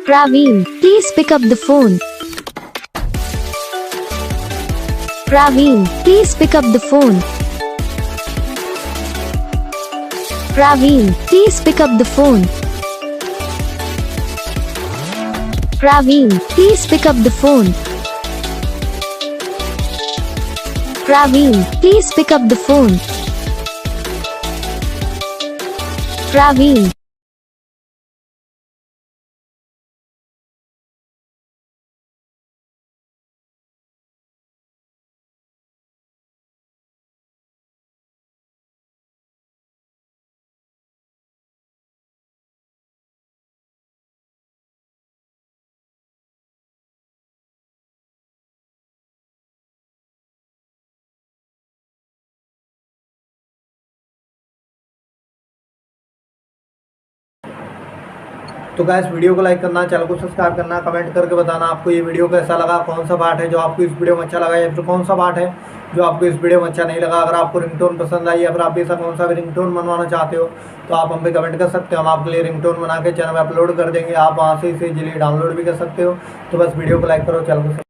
Praveen, please pick up the phone. Praveen, please pick up the phone. Praveen, please pick up the phone. Praveen, please pick up the phone. Praveen, please pick up the phone. Praveen. तो guys video को like करना, channel को subscribe करना, comment करके बताना आपको ये video कैसा लगा, कौन सा पार्ट है जो आपको इस वीडियो में अच्छा लगा या फिर कौन सा पार्ट है जो आपको इस वीडियो में अच्छा नहीं लगा। अगर आपको रिंगटोन पसंद आई या फिर आप भी ऐसा कौन सा भी रिंगटोन बनवाना चाहते हो तो आप हम पे कमेंट कर सकते हो। हम आपके लिए रिंगटोन बना के चैनल में अपलोड कर देंगे, आप वहाँ से इसे इजीली डाउनलोड भी कर सकते हो। तो बस वीडियो को लाइक करो, चैनल को